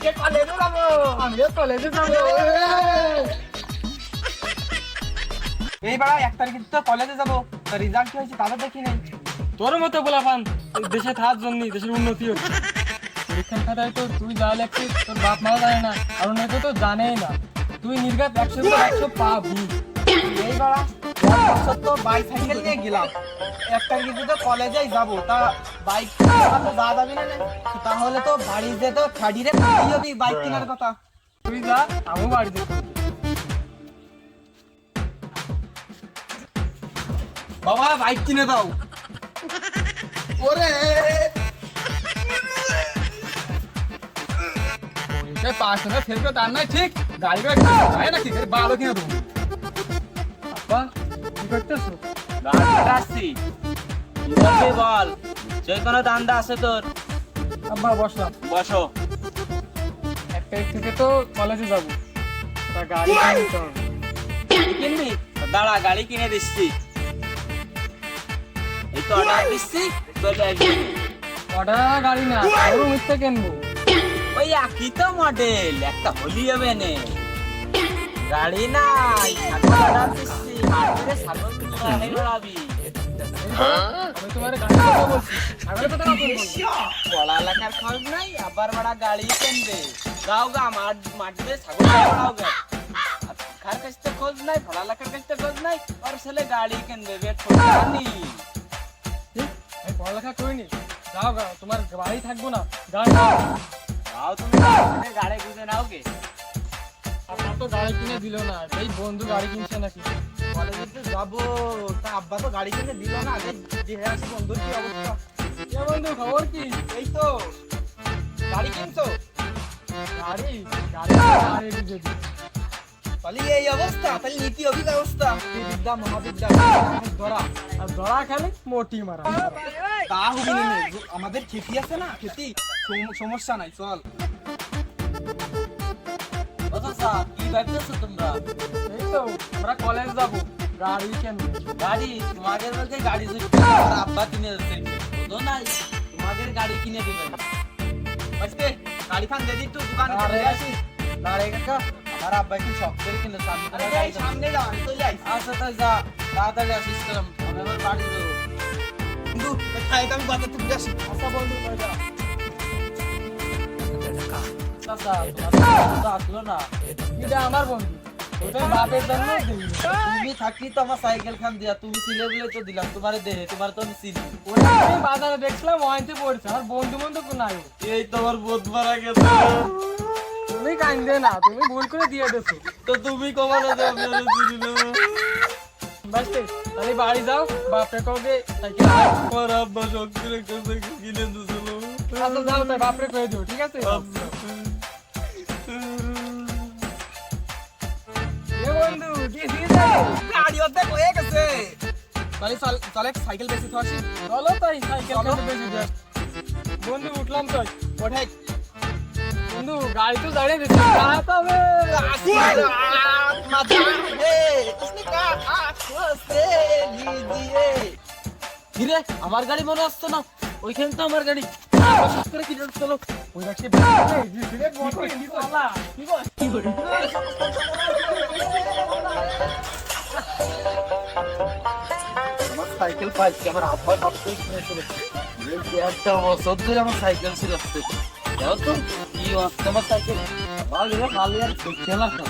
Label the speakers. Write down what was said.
Speaker 1: আজকে কলেজে যাবো।
Speaker 2: আমিও কলেজে যাবো।
Speaker 1: এই বাড়া 1 তারিখে তো কলেজে যাবো, তো রেজাল্ট কি হয়েছে তাদের দেখি নাই।
Speaker 2: তোর মতো বলাফান দেশে থাকার জন্য দেশের উন্নতি হচ্ছে। পরীক্ষার খাতায় তো তুই যা লেখছিস তোর বাপ মাও জানে না, আর অনেকে তো জানেই না। তুই নির্ঘাত 100 পাবি।
Speaker 1: এই বাড়া বছর তো বাইসাইকেল নিয়ে গেলাম, 1 তারিখে তো কলেজেই যাবো, তা বাইক তো যা যাবি না। তাহলে তো বাড়িতে তো ছাড়িয়ে হবি বাইক কেনার কথা।
Speaker 2: তুই যা, আমিও বাড়িতে থাকবো।
Speaker 1: বাবা বাইক কিনে দাও। ওরে
Speaker 2: পাঁচশো ফেলবে তার নাই ঠিক, গাড়ি নাকি ভালো কিনে দেবো। আপা কি করতেছো?
Speaker 3: আসছি বল, যে কোনো দান্দা আছে তোর?
Speaker 2: আব্বা বসলাম।
Speaker 3: বসো।
Speaker 2: 1 তারিখ থেকে তো কলেজে যাবো, তা গাড়ি কিনতে হবে।
Speaker 3: কিনবি? দাঁড়া, গাড়ি কিনে দিচ্ছি। এই তো অর্ডার দিচ্ছি, চলে আসবি।
Speaker 2: অর্ডার গাড়ি না, শোরুম থেকে কিনবো।
Speaker 3: ওই একই তো মডেল, একটা হলি হবে নে। গাড়ি নাই, ছাগল অর্ডার দিচ্ছি, মার্কেটে ছাগল কিনে বেড়াবি।
Speaker 2: আমি তোমার গাড়ি কথা বলছি, ছাগলের কথা না বলবো।
Speaker 3: পড়ালেখার খরচ নাই, আবার বড়া গাড়ি কিনবে। গাও গা মাঠে ছাগল বেড়াও গা। খার কাছে খোঁজ নাই, পড়ালেখার কাছে খোঁজ নাই, আর ছেলে গাড়ি কিনবে, বেট ঠোকানি।
Speaker 2: আমি পড়ালেখা করিনি, যাও গা, তোমার বাড়ি থাকবো না, গাড়ি নাও।
Speaker 3: গাও তুমি গাড়ি বুঝে নাও গে।
Speaker 2: আপনার তো গাড়ি কিনে দিল না, এই বন্ধু গাড়ি কিনছে নাকি?
Speaker 1: কলেজে তো যাবো, তা আব্বা তো গাড়ি কিনে দিল না। দেখে আসি বন্ধুর কি অবস্থা।
Speaker 2: এ বন্ধু খবর কি?
Speaker 1: এই তো গাড়ি কিনছো?
Speaker 2: গাড়ি গাড়ি গাড়ি বুঝে দিই।
Speaker 1: তাহলে এই অবস্থা, তাহলে নীতি অভিব্যবস্থা বিদ্যা মহাবিদ্যা ধরা
Speaker 2: আর ধরা খেলে মোটি মারা।
Speaker 1: তা হবি না। আমাদের খেতি আছে না, খেতি সমস্যা নাই, চল।
Speaker 3: কি ভাবতেছো তোমরা?
Speaker 2: এই তো আমরা কলেজ যাবো, গাড়ি কিনবো।
Speaker 3: গাড়ি তোমাদের বলতে গাড়ি আর আব্বা কিনে দিচ্ছে, বুঝো নাই? তোমাদের গাড়ি কিনে দিবেন।
Speaker 1: আজকে গাড়ি খান যদি একটু দোকানে
Speaker 2: আরে
Speaker 1: চলে আসি।
Speaker 3: দাঁড়ে কাকা, আমার আব্বা একটু শখ করে কিনেছে, আমি
Speaker 1: আরে
Speaker 3: তোমার গাড়ি
Speaker 1: এই সামনে যাও, আমি চলে আইছি।
Speaker 3: আচ্ছা তাই যা, তাড়াতাড়ি আসিস করলাম, আমি আমার বাড়ি যাবো।
Speaker 1: বন্ধু খাই আমি বাজার থেকে আসি।
Speaker 2: আচ্ছা বন্ধু কই যা।
Speaker 3: চাচা, তোমার তো আসলো না।
Speaker 2: এটা আমার বন্ধু, ওটাই বাপের জন্য দিই।
Speaker 3: তুমি থাকলি তো আমার সাইকেল খান দিয়া, তুমি ছিলে বলে তো দিলাম, তোমার দেহে, তোমার তো আমি চিনি।
Speaker 2: ওটা আমি বাজারে দেখছিলাম ওয়াইতে পড়ছে, আমার বন্ধু নাই।
Speaker 3: এই তোমার বোধ মারা গেছে।
Speaker 2: তুমি কান্দে না, তুমি ভুল করে দিয়ে দেছো।
Speaker 3: তো তুমি কমানো যাও, আমি আর চিনি না।
Speaker 2: বাসতে তাহলে বাড়ি যাও, বাপরে কবে সাইকেল
Speaker 3: আমার আব্বা শখ করে সাইকেল কিনে দিয়েছিল।
Speaker 2: আচ্ছা যাও, তাই বাপরে কয়ে দিও, ঠিক আছে? এ বন্ধু দিয়ে দিয়ে যাও।
Speaker 1: গাড়ি অর্ধেক হয়ে গেছে, তাহলে চল চল এক সাইকেল বেশি তো আসি।
Speaker 2: চলো তাই সাইকেল
Speaker 1: চলো।
Speaker 2: কিনতে বেশি দেখ। বন্ধু উঠলাম তো।
Speaker 1: ওঠাই
Speaker 2: বন্ধু গাড়ি তো দাঁড়িয়ে দিচ্ছে, যাতে হবে।
Speaker 3: কিরে, আমার গাড়ি মনে আসতো না, ওইখানে তো আমার গাড়ি। শখ করে কিনে চলো।
Speaker 2: ওই রাখছে বাইরে ডিরেক্ট বন্ধ করে দিছো আল্লাহ। কি করে
Speaker 3: আমার সাইকেল পাইছি, আমার আব্বা সব থেকে কিনে চলেছে। একটা বছর ধরে আমার সাইকেল ছিল, দেখো তো কি অবস্থা আমার সাইকেল। ভালো আর দেখতে লাগতো।